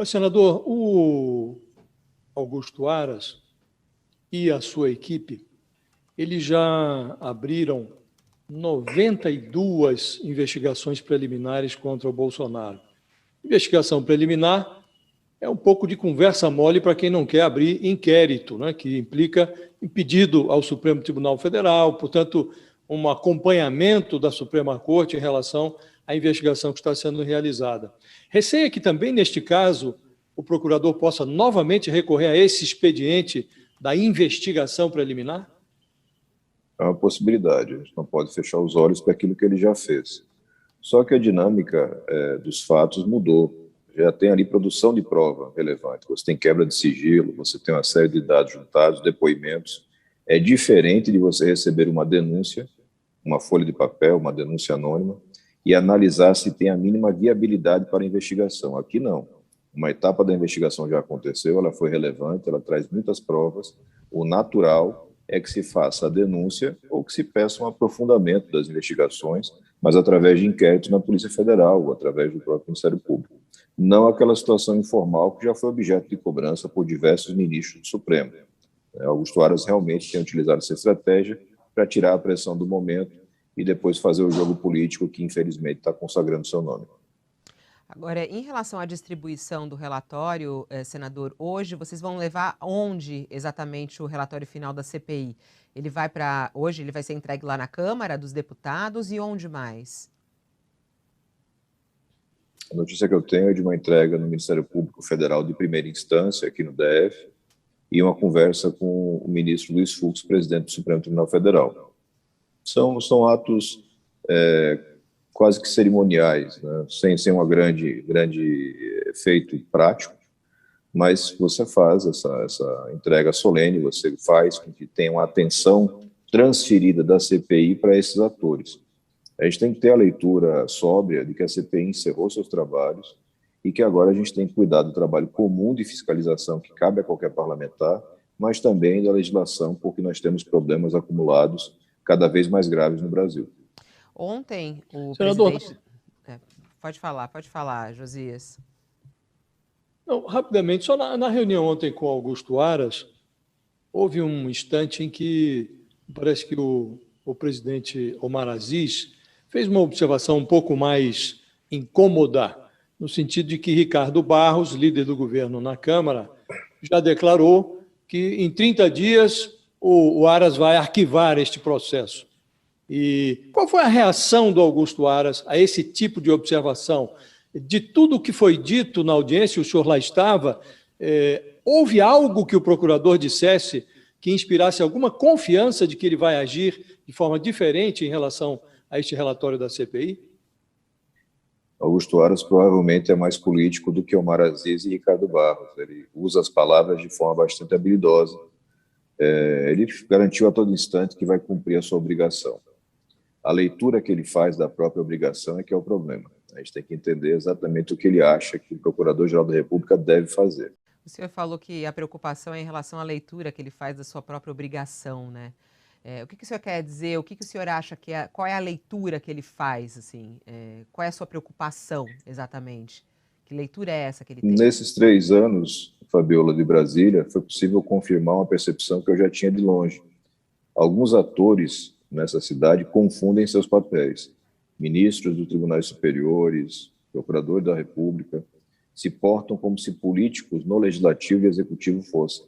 Senador, o Augusto Aras e a sua equipe, eles já abriram 92 investigações preliminares contra o Bolsonaro. Investigação preliminar é um pouco de conversa mole para quem não quer abrir inquérito, né, que implica em pedido ao Supremo Tribunal Federal, portanto, um acompanhamento da Suprema Corte em relação à investigação que está sendo realizada. Receia que também, neste caso, o procurador possa novamente recorrer a esse expediente da investigação preliminar? É uma possibilidade, a gente não pode fechar os olhos para aquilo que ele já fez. Só que a dinâmica dos fatos mudou. Já tem ali produção de prova relevante, você tem quebra de sigilo, você tem uma série de dados juntados, depoimentos. É diferente de você receber uma denúncia, uma folha de papel, uma denúncia anônima, e analisar se tem a mínima viabilidade para a investigação. Aqui não. Uma etapa da investigação já aconteceu, ela foi relevante, ela traz muitas provas. O natural é que se faça a denúncia ou que se peça um aprofundamento das investigações, mas através de inquéritos na Polícia Federal ou através do próprio Ministério Público. Não aquela situação informal que já foi objeto de cobrança por diversos ministros do Supremo. Augusto Aras realmente tem utilizado essa estratégia para tirar a pressão do momento e depois fazer o jogo político que, infelizmente, está consagrando seu nome. Agora, em relação à distribuição do relatório, senador, hoje vocês vão levar onde exatamente o relatório final da CPI? Hoje ele vai ser entregue lá na Câmara dos Deputados e onde mais? A notícia que eu tenho é de uma entrega no Ministério Público Federal de primeira instância, aqui no DF, e uma conversa com o ministro Luiz Fux, presidente do Supremo Tribunal Federal. São atos quase que cerimoniais, né? sem um grande efeito prático, mas você faz essa entrega solene, você faz com que tenha uma atenção transferida da CPI para esses atores. A gente tem que ter a leitura sóbria de que a CPI encerrou seus trabalhos e que agora a gente tem que cuidar do trabalho comum de fiscalização que cabe a qualquer parlamentar, mas também da legislação, porque nós temos problemas acumulados cada vez mais graves no Brasil. Ontem, o Senador, presidente... Pode falar, Josias. Não, rapidamente, só na reunião ontem com Augusto Aras, houve um instante em que parece que o presidente Omar Aziz fez uma observação um pouco mais incômoda, no sentido de que Ricardo Barros, líder do governo na Câmara, já declarou que em 30 dias o Aras vai arquivar este processo. E qual foi a reação do Augusto Aras a esse tipo de observação? De tudo o que foi dito na audiência, o senhor lá estava, houve algo que o procurador dissesse que inspirasse alguma confiança de que ele vai agir de forma diferente em relação a este relatório da CPI? Augusto Aras provavelmente é mais político do que Omar Aziz e Ricardo Barros. Ele usa as palavras de forma bastante habilidosa. Ele garantiu a todo instante que vai cumprir a sua obrigação. A leitura que ele faz da própria obrigação é que é o problema. A gente tem que entender exatamente o que ele acha que o Procurador-Geral da República deve fazer. O senhor falou que a preocupação é em relação à leitura que ele faz da sua própria obrigação, né? O que o senhor quer dizer? O que o senhor acha que qual é a leitura que ele faz, assim? Qual é a sua preocupação, exatamente? Que leitura é essa que ele tem? Nesses 3 anos, Fabiola, de Brasília, foi possível confirmar uma percepção que eu já tinha de longe. Alguns atores nessa cidade confundem seus papéis. Ministros dos tribunais superiores, procuradores da República, se portam como se políticos no legislativo e executivo fossem.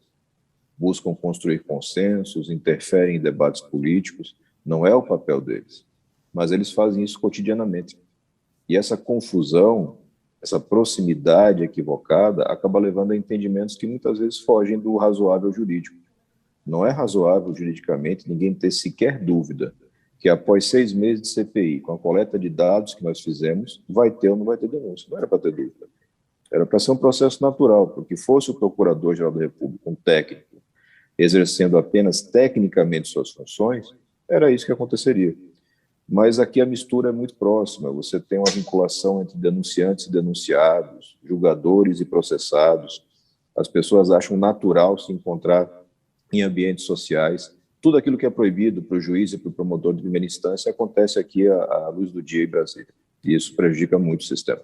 Buscam construir consensos, interferem em debates políticos, não é o papel deles, mas eles fazem isso cotidianamente. E essa confusão, essa proximidade equivocada, acaba levando a entendimentos que muitas vezes fogem do razoável jurídico. Não é razoável juridicamente ninguém ter sequer dúvida que após 6 meses de CPI, com a coleta de dados que nós fizemos, vai ter ou não vai ter denúncia. Não era para ter dúvida. Era para ser um processo natural, porque fosse o Procurador-Geral da República, um técnico, exercendo apenas tecnicamente suas funções, era isso que aconteceria. Mas aqui a mistura é muito próxima, você tem uma vinculação entre denunciantes e denunciados, julgadores e processados, as pessoas acham natural se encontrar em ambientes sociais, tudo aquilo que é proibido para o juiz e para o promotor de primeira instância acontece aqui à luz do dia em Brasília, e isso prejudica muito o sistema.